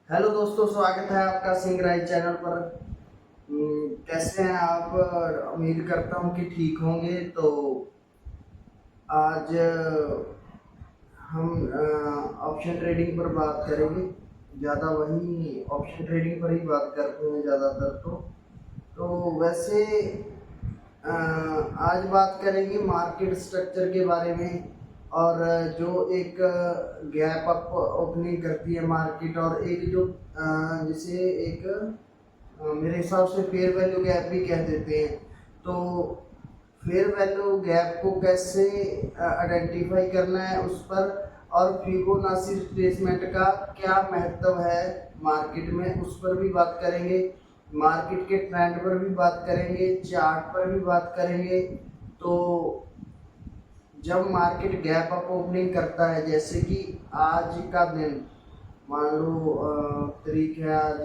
Hello दोस्तों, स्वागत है आपका सिंह राय चैनल पर। कैसे हैं आप? उम्मीद करता हूं कि ठीक होंगे। तो आज हम ऑप्शन ट्रेडिंग पर बात करेंगे। ज़्यादा वही ऑप्शन ट्रेडिंग पर ही बात करते हैं ज़्यादातर। तो वैसे आज बात करेंगे मार्केट स्ट्रक्चर के बारे में। और जो एक गैप अप ओपनिंग करती है मार्केट, और एक जो जिसे एक मेरे हिसाब से फेयर वैल्यू गैप भी कह देते हैं। तो फेयर वैल्यू गैप को कैसे आइडेंटिफाई करना है उस पर, और फिबोनाची रिट्रेसमेंट का क्या महत्व है मार्केट में, उस पर भी बात करेंगे। मार्केट के ट्रेंड पर भी बात करेंगे, चार्ट पर भी बात करेंगे। तो जब मार्केट गैप अप ओपनिंग करता है, जैसे कि आज का दिन, मान लो तारीख है आज,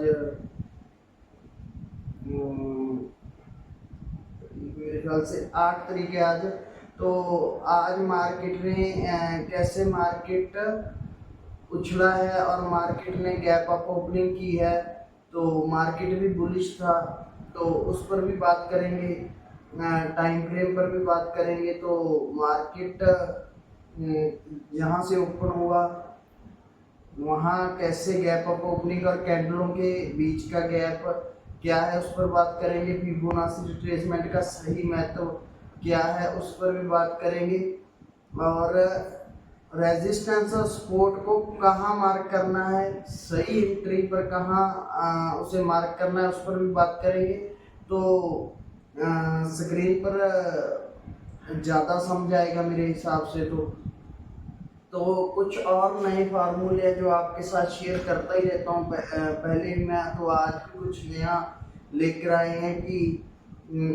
मेरे ख्याल से 8 तारीख है आज। तो आज मार्केट ने कैसे मार्केट उछला है और मार्केट ने गैप अप ओपनिंग की है। तो मार्केट भी बुलिश था, तो उस पर भी बात करेंगे। टाइम फ्रेम पर भी बात करेंगे। तो मार्केट जहाँ से ओपन हुआ वहाँ कैसे गैप अप ओपनिंग और कैंडलों के बीच का गैप क्या है उस पर बात करेंगे। फिबोनाची रिट्रेसमेंट का सही महत्व क्या है उस पर भी बात करेंगे। और रेजिस्टेंस और सपोर्ट को कहाँ मार्क करना है, सही एंट्री पर कहाँ उसे मार्क करना है, उस पर भी बात करेंगे। तो स्क्रीन पर ज़्यादा समझ आएगा मेरे हिसाब से। तो कुछ और नए फार्मूले जो आपके साथ शेयर करता ही रहता हूँ पहले मैं, तो आज भी कुछ नया लेकर आए हैं कि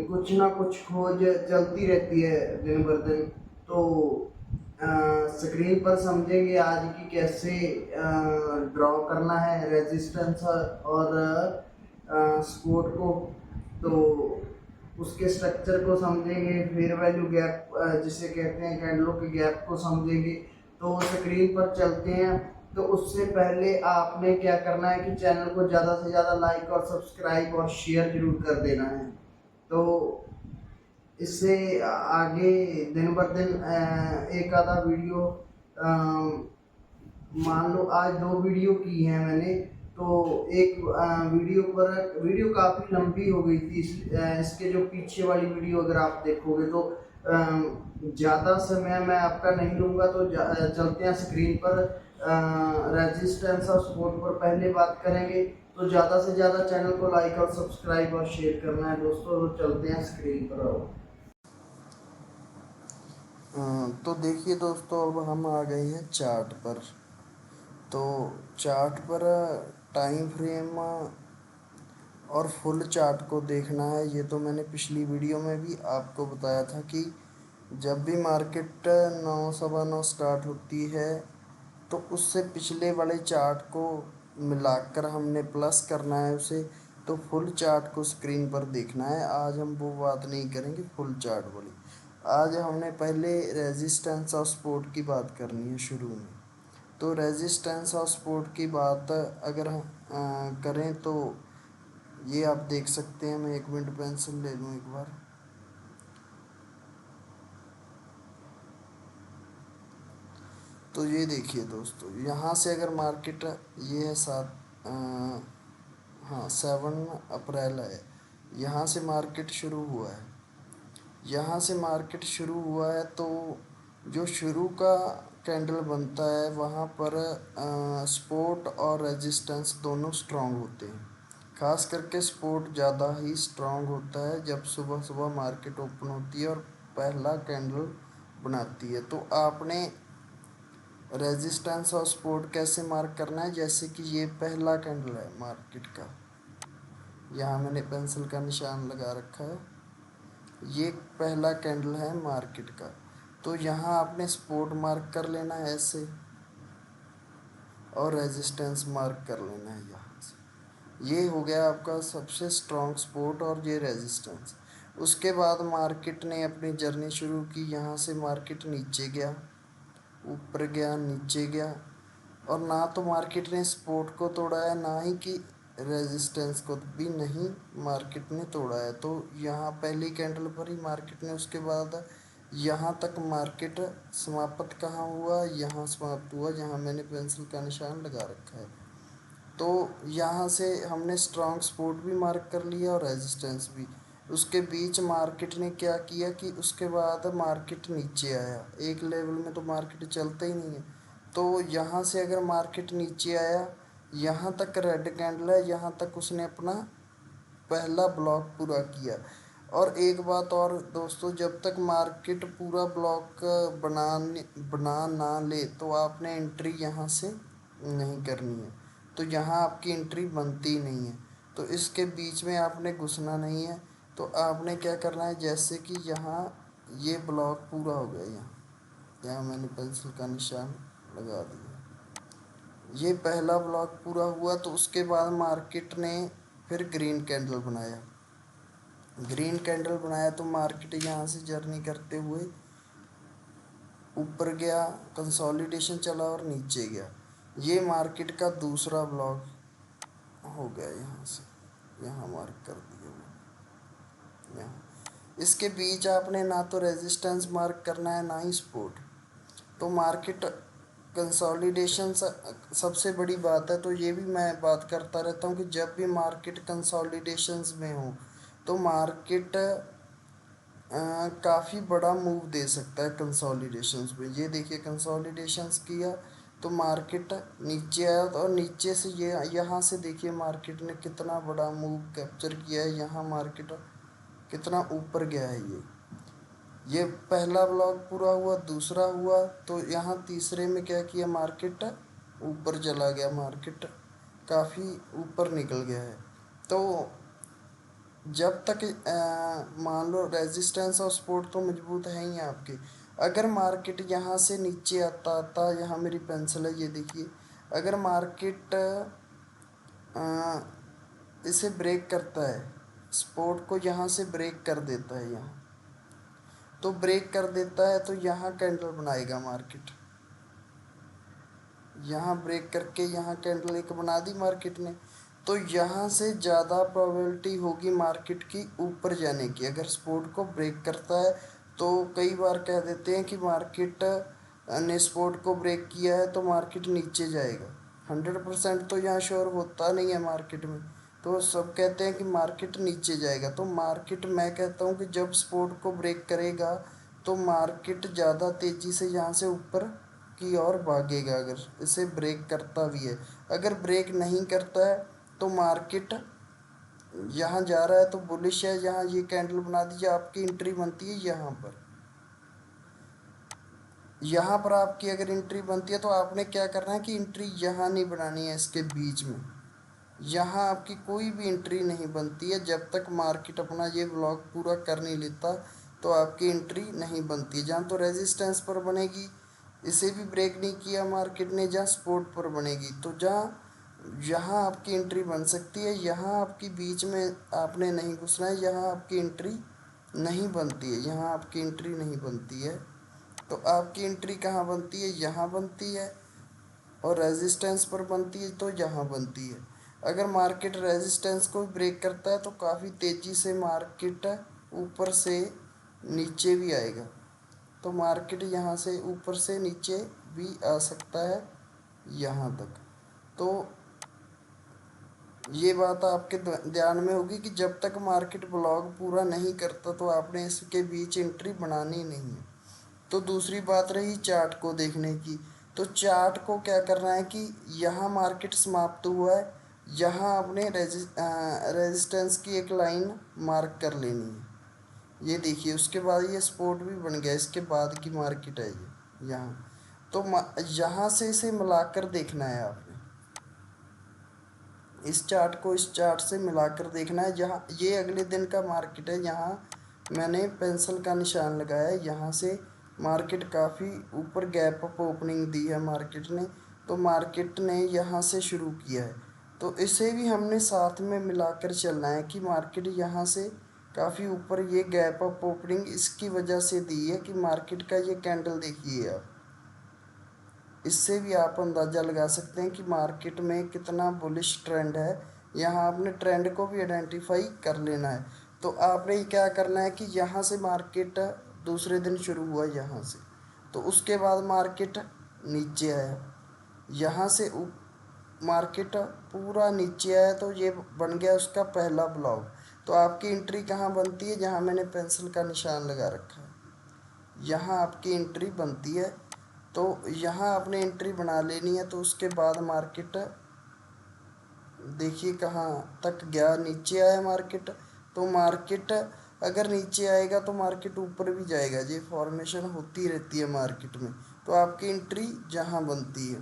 कुछ ना कुछ खोज चलती रहती है दिन भर दिन। तो स्क्रीन पर समझेंगे आज की कैसे ड्रॉ करना है रेजिस्टेंस और सपोर्ट को। तो उसके स्ट्रक्चर को समझेंगे, फेयर वैल्यू गैप जिसे कहते हैं, कैंडलों के गैप को समझेंगे। तो स्क्रीन पर चलते हैं। तो उससे पहले आपने क्या करना है कि चैनल को ज़्यादा से ज़्यादा लाइक और सब्सक्राइब और शेयर जरूर कर देना है। तो इससे आगे दिन बर दिन एक आधा वीडियो, मान लो आज 2 वीडियो की है मैंने। तो एक वीडियो काफ़ी लंबी हो गई थी। इसके जो पीछे वाली वीडियो अगर आप देखोगे तो ज़्यादा समय मैं आपका नहीं लूँगा। तो चलते हैं स्क्रीन पर। रेजिस्टेंस और सपोर्ट पर पहले बात करेंगे। तो ज़्यादा से ज़्यादा चैनल को लाइक और सब्सक्राइब और शेयर करना है दोस्तों। तो चलते हैं स्क्रीन पर। आओ। तो देखिए दोस्तों, अब हम आ गए हैं चार्ट पर। तो चार्ट पर टाइम फ्रेम और फुल चार्ट को देखना है। ये तो मैंने पिछली वीडियो में भी आपको बताया था कि जब भी मार्केट 9 सवा 9 स्टार्ट होती है तो उससे पिछले वाले चार्ट को मिलाकर हमने प्लस करना है उसे। तो फुल चार्ट को स्क्रीन पर देखना है। आज हम वो बात नहीं करेंगे फुल चार्ट वाली। आज हमने पहले रेजिस्टेंस और सपोर्ट की बात करनी है शुरू में। तो रेजिस्टेंस और सपोर्ट की बात अगर हम करें तो ये आप देख सकते हैं। मैं 1 मिनट पेंसिल ले लूँ एक बार। तो ये देखिए दोस्तों, यहाँ से अगर मार्केट, ये है 7 अप्रैल है, यहाँ से मार्केट शुरू हुआ है। यहाँ से मार्केट शुरू हुआ है तो जो शुरू का कैंडल बनता है वहाँ पर सपोर्ट और रेजिस्टेंस दोनों स्ट्रांग होते हैं। खास करके सपोर्ट ज़्यादा ही स्ट्रांग होता है जब सुबह सुबह मार्केट ओपन होती है और पहला कैंडल बनाती है। तो आपने रेजिस्टेंस और सपोर्ट कैसे मार्क करना है, जैसे कि ये पहला कैंडल है मार्केट का, यहाँ मैंने पेंसिल का निशान लगा रखा है। ये पहला कैंडल है मार्केट का। तो यहाँ आपने सपोर्ट मार्क कर लेना है ऐसे, और रेजिस्टेंस मार्क कर लेना है यहाँ से। ये हो गया आपका सबसे स्ट्रॉन्ग सपोर्ट और ये रेजिस्टेंस। उसके बाद मार्केट ने अपनी जर्नी शुरू की। यहाँ से मार्केट नीचे गया, ऊपर गया, नीचे गया, और ना तो मार्केट ने सपोर्ट को तोड़ा है, ना ही कि रेजिस्टेंस को भी नहीं मार्केट ने तोड़ा है। तो यहाँ पहली कैंडल पर ही मार्केट ने, उसके बाद यहाँ तक मार्केट समाप्त कहाँ हुआ, यहाँ समाप्त हुआ जहाँ मैंने पेंसिल का निशान लगा रखा है। तो यहाँ से हमने स्ट्रॉन्ग सपोर्ट भी मार्क कर लिया और रेजिस्टेंस भी। उसके बीच मार्केट ने क्या किया कि उसके बाद मार्केट नीचे आया, एक लेवल में तो मार्केट चलता ही नहीं है। तो यहाँ से अगर मार्केट नीचे आया, यहाँ तक रेड कैंडल है, यहाँ तक उसने अपना पहला ब्लॉक पूरा किया। और एक बात और दोस्तों, जब तक मार्केट पूरा ब्लॉक बना ना ले तो आपने एंट्री यहाँ से नहीं करनी है। तो यहाँ आपकी एंट्री बनती नहीं है। तो इसके बीच में आपने घुसना नहीं है। तो आपने क्या करना है, जैसे कि यहाँ ये ब्लॉक पूरा हो गया, यहाँ मैंने पेंसिल का निशान लगा दिया, ये पहला ब्लॉक पूरा हुआ। तो उसके बाद मार्केट ने फिर ग्रीन कैंडल बनाया। ग्रीन कैंडल बनाया तो मार्केट यहाँ से जर्नी करते हुए ऊपर गया, कंसोलिडेशन चला और नीचे गया। ये मार्केट का दूसरा ब्लॉक हो गया। यहाँ से यहाँ मार्क कर दिया मैंने, यहाँ। इसके बीच आपने ना तो रेजिस्टेंस मार्क करना है, ना ही सपोर्ट। तो मार्केट कंसोलिडेशन सबसे बड़ी बात है। तो ये भी मैं बात करता रहता हूँ कि जब भी मार्केट कंसोलिडेशंस में हो तो मार्केट काफ़ी बड़ा मूव दे सकता है कंसोलिडेशंस में। ये देखिए कंसोलिडेशंस किया तो मार्केट नीचे आया, और नीचे से ये यहाँ से देखिए मार्केट ने कितना बड़ा मूव कैप्चर किया है। यहाँ मार्केट कितना ऊपर गया है। ये पहला ब्लॉक पूरा हुआ, दूसरा हुआ, तो यहाँ तीसरे में क्या किया, मार्केट ऊपर चला गया, मार्केट काफ़ी ऊपर निकल गया है। तो जब तक मान लो रेजिस्टेंस और सपोर्ट तो मजबूत है ही आपके। अगर मार्केट यहाँ से नीचे आता, यहाँ मेरी पेंसिल है, ये देखिए, अगर मार्केट इसे ब्रेक करता है, सपोर्ट को यहाँ से ब्रेक कर देता है, यहाँ तो ब्रेक कर देता है तो यहाँ कैंडल बनाएगा मार्केट। यहाँ ब्रेक करके यहाँ कैंडल एक बना दी मार्केट ने, तो यहाँ से ज़्यादा प्रोबेबिलिटी होगी मार्केट की ऊपर जाने की। अगर सपोर्ट को ब्रेक करता है तो कई बार कह देते हैं कि मार्केट ने सपोर्ट को ब्रेक किया है तो मार्केट नीचे जाएगा। 100% तो यहाँ श्योर होता नहीं है मार्केट में। तो सब कहते हैं कि मार्केट नीचे जाएगा। तो मार्केट, मैं कहता हूँ कि जब सपोर्ट को ब्रेक करेगा तो मार्केट ज़्यादा तेज़ी से यहाँ से ऊपर की ओर भागेगा, अगर इसे ब्रेक करता भी है। अगर ब्रेक नहीं करता है तो मार्केट यहाँ जा रहा है तो बुलिश है, यहाँ ये कैंडल बना दीजिए, आपकी एंट्री बनती है यहाँ पर। यहाँ पर आपकी अगर एंट्री बनती है तो आपने क्या करना है कि एंट्री यहाँ नहीं बनानी है, इसके बीच में। यहाँ आपकी कोई भी एंट्री नहीं बनती है जब तक मार्केट अपना ये ब्लॉक पूरा कर नहीं लेता, तो आपकी एंट्री नहीं बनती है। जहाँ तो रेजिस्टेंस पर बनेगी, इसे भी ब्रेक नहीं किया मार्केट ने, जहाँ सपोर्ट पर बनेगी, तो यहाँ आपकी एंट्री बन सकती है। यहाँ आपकी बीच में आपने नहीं घुसना है, यहाँ आपकी एंट्री नहीं बनती है, यहाँ आपकी एंट्री नहीं बनती है। तो आपकी एंट्री कहाँ बनती है, यहाँ बनती है, और रेजिस्टेंस पर बनती है तो यहाँ बनती है। अगर मार्केट रेजिस्टेंस को ब्रेक करता है तो काफ़ी तेज़ी से मार्केट ऊपर से नीचे भी आएगा। तो मार्केट यहाँ से ऊपर से नीचे भी आ सकता है यहाँ तक। तो ये बात आपके ध्यान में होगी कि जब तक मार्केट ब्लॉक पूरा नहीं करता तो आपने इसके बीच एंट्री बनानी नहीं है। तो दूसरी बात रही चार्ट को देखने की। तो चार्ट को क्या करना है कि यहाँ मार्केट समाप्त हुआ है, यहाँ आपने रेजिस्टेंस की एक लाइन मार्क कर लेनी है। ये देखिए, उसके बाद ये सपोर्ट भी बन गया, इसके बाद की मार्केट है ये यहाँ। तो यहाँ से इसे मिलाकर देखना है आपने, इस चार्ट को इस चार्ट से मिलाकर देखना है। जहाँ ये अगले दिन का मार्केट है, यहाँ मैंने पेंसिल का निशान लगाया है, यहाँ से मार्केट काफ़ी ऊपर गैप अप ओपनिंग दी है मार्केट ने। तो मार्केट ने यहाँ से शुरू किया है, तो इसे भी हमने साथ में मिलाकर चलना है कि मार्केट यहाँ से काफ़ी ऊपर ये गैप अप ओपनिंग इसकी वजह से दी है कि मार्केट का ये कैंडल देखिए आप, इससे भी आप अंदाज़ा लगा सकते हैं कि मार्केट में कितना बुलिश ट्रेंड है। यहाँ आपने ट्रेंड को भी आइडेंटिफाई कर लेना है। तो आपने क्या करना है कि यहाँ से मार्केट दूसरे दिन शुरू हुआ यहाँ से, तो उसके बाद मार्केट नीचे आया, यहाँ से मार्केट पूरा नीचे आया, तो ये बन गया उसका पहला ब्लॉक। तो आपकी एंट्री कहाँ बनती है, जहाँ मैंने पेंसिल का निशान लगा रखा है, यहाँ आपकी एंट्री बनती है। तो यहाँ आपने एंट्री बना लेनी है। तो उसके बाद मार्केट देखिए कहाँ तक गया, नीचे आया मार्केट। तो मार्केट अगर नीचे आएगा तो मार्केट ऊपर भी जाएगा, ये फॉर्मेशन होती रहती है मार्केट में। तो आपकी एंट्री जहाँ बनती है,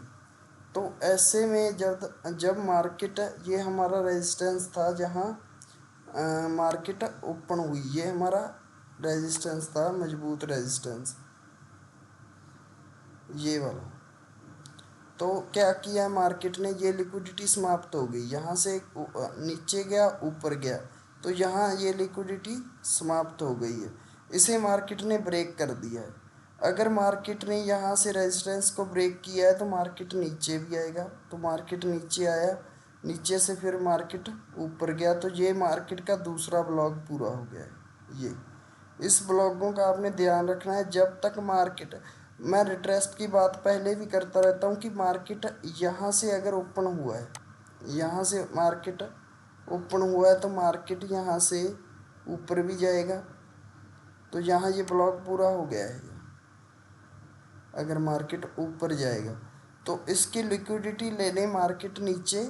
तो ऐसे में जब जब मार्केट, ये हमारा रेजिस्टेंस था जहाँ मार्केट ओपन हुई, ये हमारा रेजिस्टेंस था, मजबूत रेजिस्टेंस ये वाला। तो क्या किया मार्केट ने, ये लिक्विडिटी समाप्त हो गई, यहाँ से नीचे गया ऊपर गया, तो यहाँ ये लिक्विडिटी समाप्त हो गई है, इसे मार्केट ने ब्रेक कर दिया है। अगर मार्केट ने यहाँ से रेजिस्टेंस को ब्रेक किया है तो मार्केट नीचे भी आएगा। तो मार्केट नीचे आया, नीचे से फिर मार्केट ऊपर गया, तो ये मार्केट का दूसरा ब्लॉक पूरा हो गया है। ये इस ब्लॉकों का आपने ध्यान रखना है जब तक मार्केट, मैं रिट्रेस्ट की बात पहले भी करता रहता हूँ कि मार्केट यहाँ से अगर ओपन हुआ है, यहाँ से मार्केट ओपन हुआ है, तो मार्केट यहाँ से ऊपर भी जाएगा। तो यहाँ ये ब्लॉक पूरा हो गया है। अगर मार्केट ऊपर जाएगा तो इसकी लिक्विडिटी लेने मार्केट नीचे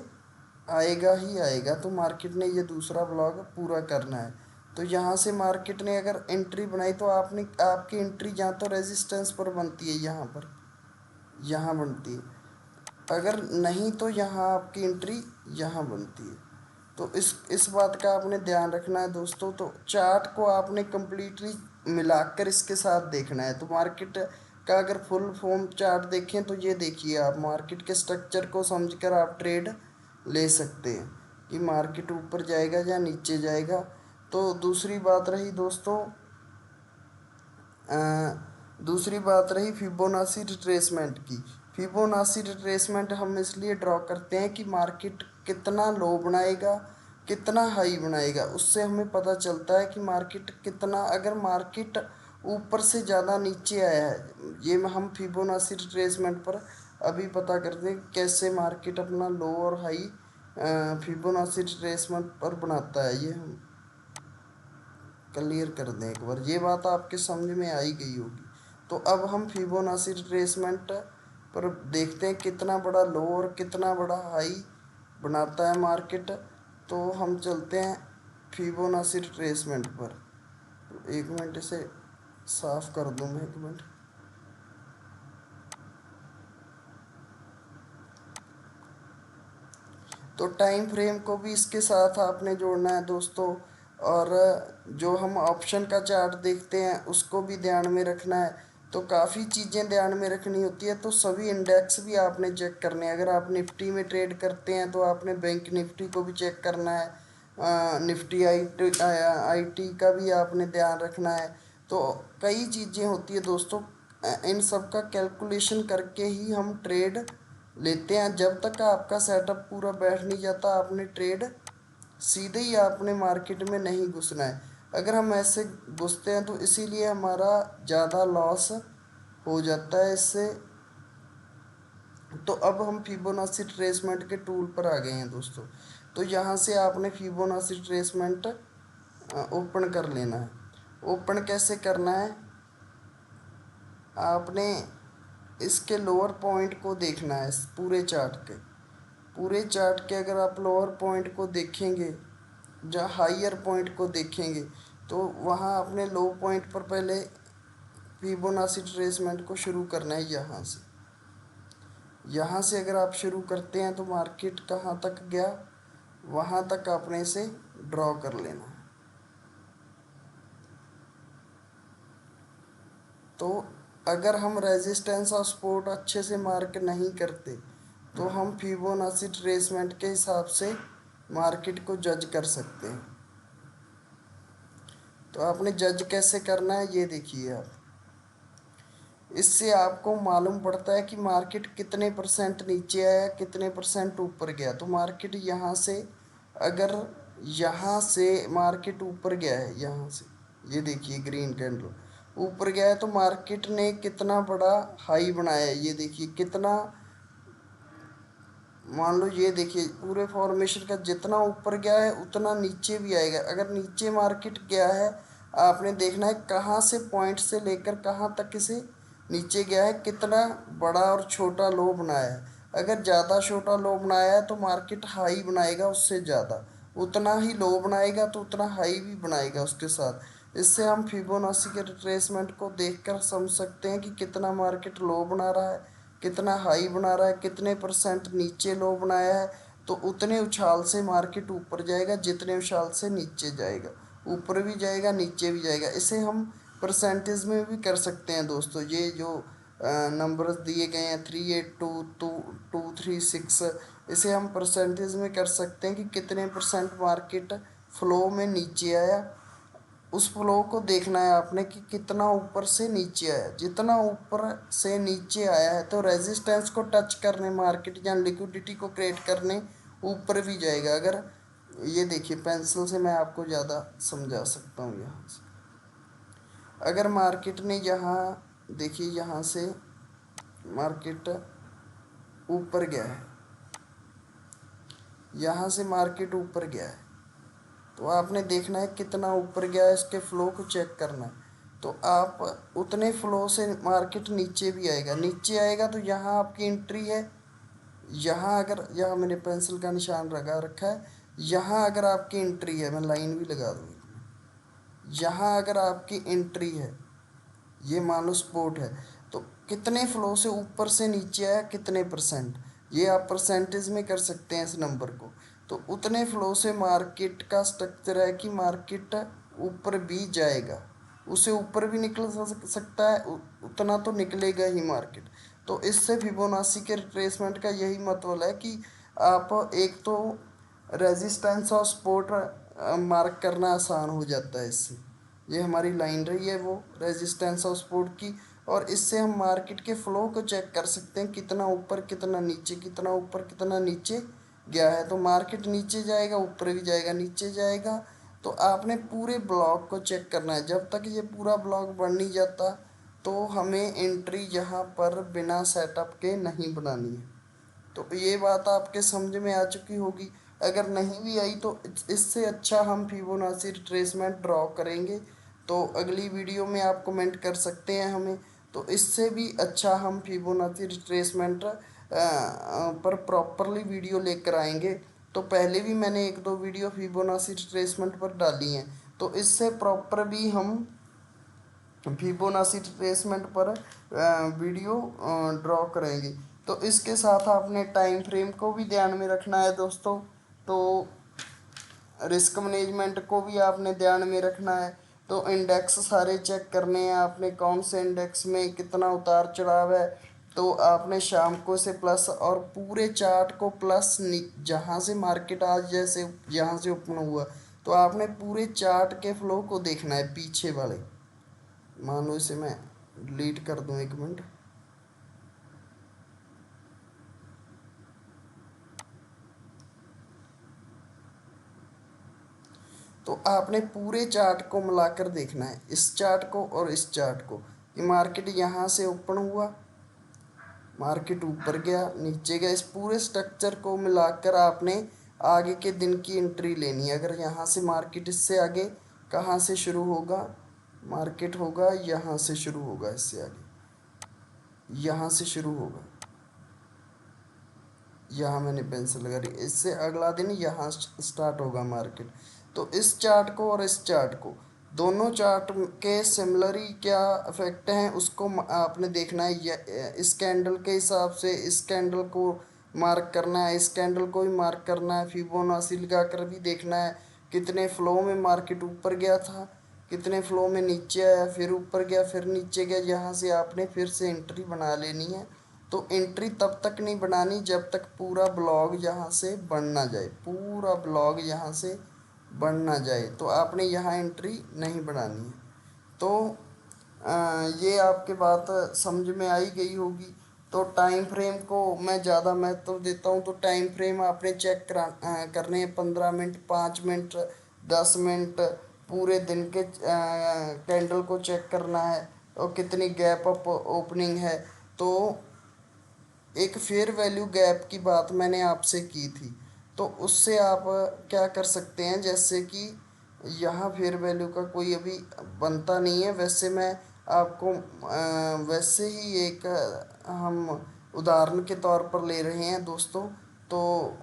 आएगा ही आएगा। तो मार्केट ने ये दूसरा ब्लॉक पूरा करना है। तो यहाँ से मार्केट ने अगर एंट्री बनाई तो आपकी एंट्री जहाँ तो रेजिस्टेंस पर बनती है, यहाँ पर, यहाँ बनती है। अगर नहीं तो यहाँ आपकी एंट्री यहाँ बनती है। तो इस बात का आपने ध्यान रखना है दोस्तों। तो चार्ट को आपने कम्प्लीटली मिलाकर इसके साथ देखना है। तो मार्केट का अगर फुल फॉर्म चार्ट देखें तो ये देखिए, आप मार्केट के स्ट्रक्चर को समझकर आप ट्रेड ले सकते हैं कि मार्केट ऊपर जाएगा या नीचे जाएगा। तो दूसरी बात रही फिबोनाची रिट्रेसमेंट की। फिबोनाची रिट्रेसमेंट हम इसलिए ड्रॉ करते हैं कि मार्केट कितना लो बनाएगा, कितना हाई बनाएगा, उससे हमें पता चलता है कि मार्केट कितना, अगर मार्केट ऊपर से ज़्यादा नीचे आया है, ये हम फिबोनाची रिट्रेसमेंट पर अभी पता करते हैं कैसे मार्केट अपना लो और हाई फिबोनाची रिट्रेसमेंट पर बनाता है। ये हम क्लियर कर दें एक बार, ये बात आपके समझ में आई गई होगी। तो अब हम फिबोनाची रिट्रेसमेंट पर देखते हैं कितना बड़ा लो और कितना बड़ा हाई बनाता है मार्केट। तो हम चलते हैं फिबोनाची रिट्रेसमेंट पर। एक मिनट इसे साफ कर दूं मैं, एक मिनट। तो टाइम फ्रेम को भी इसके साथ आपने जोड़ना है दोस्तों। और जो हम ऑप्शन का चार्ट देखते हैं उसको भी ध्यान में रखना है। तो काफ़ी चीज़ें ध्यान में रखनी होती है। तो सभी इंडेक्स भी आपने चेक करने हैं। अगर आप निफ्टी में ट्रेड करते हैं तो आपने बैंक निफ्टी को भी चेक करना है, निफ्टी आईटी का भी आपने ध्यान रखना है। तो कई चीज़ें होती है दोस्तों, इन सब का कैलकुलेशन करके ही हम ट्रेड लेते हैं। जब तक आपका सेटअप पूरा बैठ नहीं जाता आपने ट्रेड सीधे ही आपने मार्केट में नहीं घुसना है। अगर हम ऐसे घुसते हैं तो इसीलिए हमारा ज़्यादा लॉस हो जाता है इससे। तो अब हम फिबोनाची ट्रेसमेंट के टूल पर आ गए हैं दोस्तों। तो यहाँ से आपने फिबोनाची ट्रेसमेंट ओपन कर लेना है। ओपन कैसे करना है, आपने इसके लोअर पॉइंट को देखना है। पूरे चार्ट के अगर आप लोअर पॉइंट को देखेंगे, जहाँ हाइयर पॉइंट को देखेंगे, तो वहाँ अपने लो पॉइंट पर पहले फिबोनाची ट्रेसमेंट को शुरू करना है। यहाँ से अगर आप शुरू करते हैं तो मार्केट कहाँ तक गया, वहाँ तक आपने इसे ड्रॉ कर लेना है। तो अगर हम रेजिस्टेंस और सपोर्ट अच्छे से मार्क नहीं करते तो हम फिबोनाची ट्रेसमेंट के हिसाब से मार्केट को जज कर सकते हैं। तो आपने जज कैसे करना है ये देखिए आप। इससे आपको मालूम पड़ता है कि मार्केट कितने परसेंट नीचे आया, कितने परसेंट ऊपर गया। तो मार्केट यहाँ से, अगर यहाँ से मार्केट ऊपर गया है, यहाँ से ये देखिए ग्रीन कैंडल ऊपर गया है, तो मार्केट ने कितना बड़ा हाई बनाया है, ये देखिए कितना, मान लो ये देखिए पूरे फॉर्मेशन का जितना ऊपर गया है उतना नीचे भी आएगा। अगर नीचे मार्केट गया है, आपने देखना है कहाँ से पॉइंट से लेकर कहाँ तक इसे नीचे गया है, कितना बड़ा और छोटा लो बनाया है। अगर ज़्यादा छोटा लो बनाया है तो मार्केट हाई बनाएगा उससे ज़्यादा, उतना ही लो बनाएगा तो उतना हाई भी बनाएगा उसके साथ। इससे हम फिबोनाची के रिट्रेसमेंट को देखकर समझ सकते हैं कि कितना मार्केट लो बना रहा है, कितना हाई बना रहा है, कितने परसेंट नीचे लो बनाया है। तो उतने उछाल से मार्केट ऊपर जाएगा जितने उछाल से नीचे जाएगा, ऊपर भी जाएगा नीचे भी जाएगा। इसे हम परसेंटेज में भी कर सकते हैं दोस्तों। ये जो नंबर्स दिए गए हैं 382223 इसे हम परसेंटेज में कर सकते हैं कि कितने परसेंट मार्केट फ्लो में नीचे आया। उस फ्लो को देखना है आपने कि कितना ऊपर से नीचे आया। जितना ऊपर से नीचे आया है तो रेजिस्टेंस को टच करने मार्केट या लिक्विडिटी को क्रिएट करने ऊपर भी जाएगा। अगर ये देखिए पेंसिल से मैं आपको ज़्यादा समझा सकता हूँ यहाँ से। अगर मार्केट ने यहाँ देखिए, यहाँ से मार्केट ऊपर गया है, यहाँ से मार्केट ऊपर गया है, तो आपने देखना है कितना ऊपर गया है, इसके फ्लो को चेक करना है। तो आप उतने फ्लो से मार्केट नीचे भी आएगा, नीचे आएगा तो यहाँ आपकी एंट्री है। यहाँ अगर, यहाँ मैंने पेंसिल का निशान लगा रखा है, यहाँ अगर आपकी एंट्री है, मैं लाइन भी लगा दूँ, यहाँ अगर आपकी एंट्री है, ये मान लो सपोर्ट है, तो कितने फ्लो से ऊपर से नीचे आया, कितने परसेंट, ये आप परसेंटेज में कर सकते हैं इस नंबर को। तो उतने फ्लो से मार्केट का स्ट्रक्चर है कि मार्केट ऊपर भी जाएगा, उसे ऊपर भी निकल सकता है, उतना तो निकलेगा ही मार्केट। तो इससे फिबोनाची के रिट्रेसमेंट का यही मतलब है कि आप एक तो रेजिस्टेंस और सपोर्ट मार्क करना आसान हो जाता है इससे। ये हमारी लाइन रही है वो रेजिस्टेंस और सपोर्ट की, और इससे हम मार्केट के फ्लो को चेक कर सकते हैं कितना ऊपर कितना नीचे, कितना ऊपर कितना नीचे गया है। तो मार्केट नीचे जाएगा, ऊपर भी जाएगा, नीचे जाएगा। तो आपने पूरे ब्लॉक को चेक करना है। जब तक ये पूरा ब्लॉक बन नहीं जाता तो हमें एंट्री यहाँ पर बिना सेटअप के नहीं बनानी है। तो ये बात आपके समझ में आ चुकी होगी। अगर नहीं भी आई तो इससे अच्छा हम फिबोनाची रिट्रेसमेंट ड्रॉ करेंगे, तो अगली वीडियो में आप कमेंट कर सकते हैं हमें। तो इससे भी अच्छा हम फिबोनाची रिट्रेसमेंट पर प्रॉपरली वीडियो लेकर आएंगे। तो पहले भी मैंने एक दो वीडियो फिबोनाची रिट्रेसमेंट पर डाली हैं, तो इससे प्रॉपर भी हम फिबोनाची रिट्रेसमेंट पर वीडियो ड्रॉ करेंगे। तो इसके साथ आपने टाइम फ्रेम को भी ध्यान में रखना है दोस्तों। तो रिस्क मैनेजमेंट को भी आपने ध्यान में रखना है। तो इंडेक्स सारे चेक करने हैं आपने, कौन से इंडेक्स में कितना उतार चढ़ाव है। तो आपने शाम को से प्लस और पूरे चार्ट को प्लस, जहाँ से मार्केट आज जैसे यहाँ से ओपन हुआ, तो आपने पूरे चार्ट के फ्लो को देखना है पीछे वाले। मान लो इसे मैं डिलीट कर दूं, एक मिनट। तो आपने पूरे चार्ट को मिलाकर देखना है, इस चार्ट को और इस चार्ट को, कि मार्केट यहाँ से ओपन हुआ, मार्केट ऊपर गया, नीचे गया। इस पूरे स्ट्रक्चर को मिलाकर आपने आगे के दिन की एंट्री लेनी है। अगर यहाँ से मार्केट इससे आगे कहाँ से शुरू होगा, मार्केट होगा यहाँ से शुरू होगा, इससे आगे यहाँ से शुरू होगा, यहाँ मैंने पेंसिल लगा रही, इससे अगला दिन यहाँ स्टार्ट होगा मार्केट। तो इस चार्ट को और इस चार्ट को, दोनों चार्ट के सिमिलरी क्या इफेक्ट हैं उसको आपने देखना है। इस कैंडल के हिसाब से इस कैंडल को मार्क करना है, इस कैंडल को भी मार्क करना है, फिबोनाची लगा कर भी देखना है कितने फ्लो में मार्केट ऊपर गया था, कितने फ्लो में नीचे आया, फिर ऊपर गया, फिर नीचे गया। यहाँ से आपने फिर से एंट्री बना लेनी है। तो एंट्री तब तक नहीं बनानी जब तक पूरा ब्लॉग यहाँ से बन ना जाए, पूरा ब्लॉग यहाँ से बन ना जाए, तो आपने यहाँ एंट्री नहीं बनानी है। तो ये आपके बात समझ में आई गई होगी। तो टाइम फ्रेम को मैं ज़्यादा महत्व देता हूँ, तो टाइम फ्रेम आपने चेक करने हैं 15 मिनट, 5 मिनट, 10 मिनट, पूरे दिन के कैंडल को चेक करना है और कितनी गैप अप ओपनिंग है। तो एक फेयर वैल्यू गैप की बात मैंने आपसे की थी, तो उससे आप क्या कर सकते हैं, जैसे कि यहाँ फेयर वैल्यू का कोई अभी बनता नहीं है, वैसे मैं आपको वैसे ही एक हम उदाहरण के तौर पर ले रहे हैं दोस्तों। तो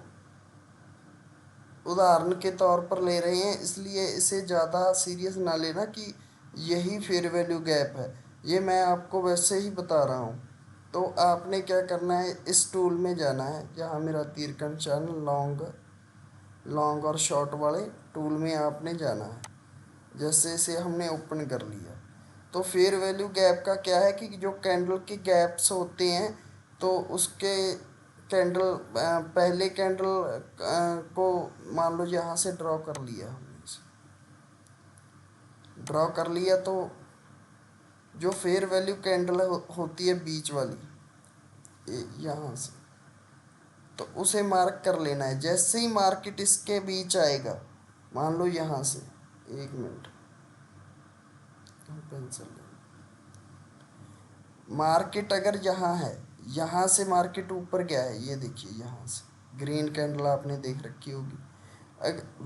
उदाहरण के तौर पर ले रहे हैं, इसलिए इसे ज़्यादा सीरियस ना लेना कि यही फेयर वैल्यू गैप है, ये मैं आपको वैसे ही बता रहा हूँ। तो आपने क्या करना है, इस टूल में जाना है जहाँ मेरा तीर का निशान लॉन्ग लॉन्ग और शॉर्ट वाले टूल में आपने जाना है। जैसे इसे हमने ओपन कर लिया, तो फेयर वैल्यू गैप का क्या है कि जो कैंडल के गैप्स होते हैं, तो उसके कैंडल पहले कैंडल को मान लो यहाँ से ड्रॉ कर लिया, हमने ड्रॉ कर लिया, तो जो फेयर वैल्यू कैंडल होती है बीच वाली, यहाँ से, तो उसे मार्क कर लेना है। जैसे ही मार्केट इसके बीच आएगा, मान लो यहाँ से, 1 मिनट, पेंसिल, मार्केट अगर यहाँ है, यहाँ से मार्केट ऊपर गया है, ये देखिए यहाँ से ग्रीन कैंडल आपने देख रखी होगी।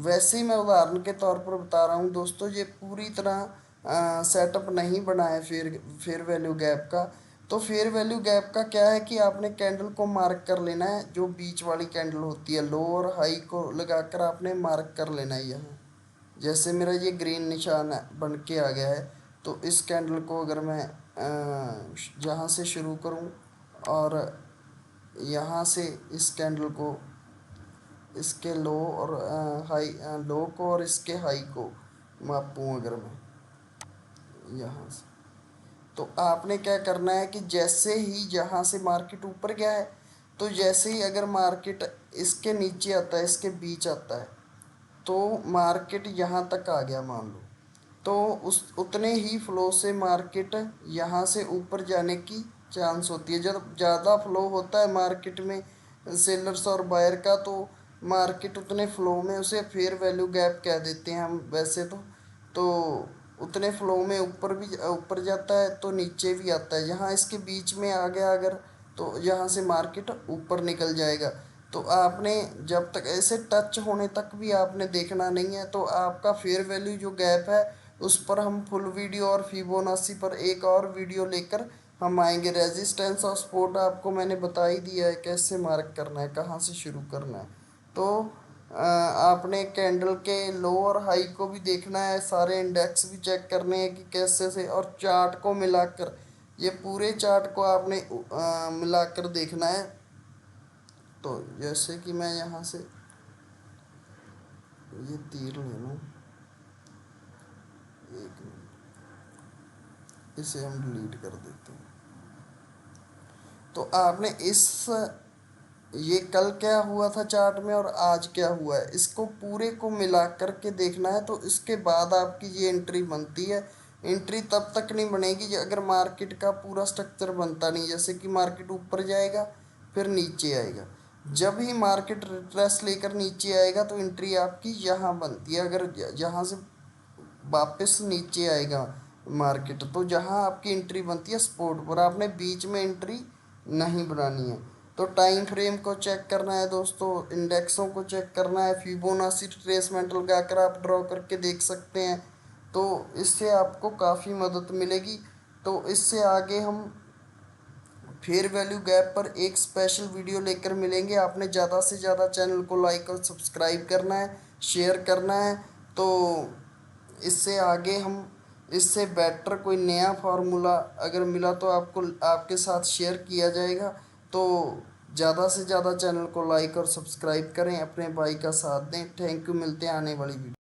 वैसे ही मैं उदाहरण के तौर पर बता रहा हूँ दोस्तों, ये पूरी तरह सेटअप नहीं बना है फेयर वैल्यू गैप का। तो फेयर वैल्यू गैप का क्या है कि आपने कैंडल को मार्क कर लेना है, जो बीच वाली कैंडल होती है, लो और हाई को लगाकर आपने मार्क कर लेना है यहाँ। जैसे मेरा ये ग्रीन निशान है बन के आ गया है, तो इस कैंडल को अगर मैं जहाँ से शुरू करूँ और यहाँ से इस कैंडल को, इसके लो और हाई, लो को और इसके हाई को मापूँ अगर मैं यहाँ से, तो आपने क्या करना है कि जैसे ही यहाँ से मार्केट ऊपर गया है, तो जैसे ही अगर मार्केट इसके नीचे आता है, इसके बीच आता है, तो मार्केट यहाँ तक आ गया मान लो, तो उस उतने ही फ्लो से मार्केट यहाँ से ऊपर जाने की चांस होती है। जब ज़्यादा फ्लो होता है मार्केट में सेलर्स और बायर का, तो मार्केट उतने फ्लो में, उसे फेयर वैल्यू गैप कह देते हैं हम वैसे तो उतने फ्लो में ऊपर भी ऊपर जाता है तो नीचे भी आता है। यहाँ इसके बीच में आ गया अगर, तो यहाँ से मार्केट ऊपर निकल जाएगा। तो आपने जब तक ऐसे टच होने तक भी आपने देखना नहीं है। तो आपका फेयर वैल्यू जो गैप है, उस पर हम फुल वीडियो और फिबोनाची पर एक और वीडियो लेकर हम आएंगे। रेजिस्टेंस और सपोर्ट आपको मैंने बता ही दिया है कैसे मार्क करना है, कहाँ से शुरू करना है। तो आपने कैंडल के लो और हाई को भी देखना है, सारे इंडेक्स भी चेक करने हैं कि कैसे से, और चार्ट को मिलाकर, ये पूरे चार्ट को आपने मिलाकर देखना है। तो जैसे कि मैं यहाँ से ये तीर ले लूँ, 1 मिनट, इसे हम डिलीट कर देते हैं। तो आपने ये कल क्या हुआ था चार्ट में और आज क्या हुआ है, इसको पूरे को मिला करके देखना है। तो इसके बाद आपकी ये एंट्री बनती है। एंट्री तब तक नहीं बनेगी अगर मार्केट का पूरा स्ट्रक्चर बनता नहीं, जैसे कि मार्केट ऊपर जाएगा फिर नीचे आएगा। जब ही मार्केट रिट्रेस लेकर नीचे आएगा तो एंट्री आपकी यहाँ बनती है। अगर यहाँ से वापस नीचे आएगा मार्केट, तो जहाँ आपकी एंट्री बनती है स्पॉट पर, आपने बीच में एंट्री नहीं बनानी है। तो टाइम फ्रेम को चेक करना है दोस्तों, इंडेक्सों को चेक करना है, फिबोनाची ट्रेसमेंट लगाकर आप ड्रॉ करके देख सकते हैं। तो इससे आपको काफ़ी मदद मिलेगी। तो इससे आगे हम फेयर वैल्यू गैप पर एक स्पेशल वीडियो लेकर मिलेंगे। आपने ज़्यादा से ज़्यादा चैनल को लाइक और सब्सक्राइब करना है, शेयर करना है। तो इससे आगे हम, इससे बेटर कोई नया फार्मूला अगर मिला तो आपको, आपके साथ शेयर किया जाएगा। तो ज़्यादा से ज़्यादा चैनल को लाइक और सब्सक्राइब करें, अपने भाई का साथ दें। थैंक यू, मिलते हैं आने वाली वीडियो।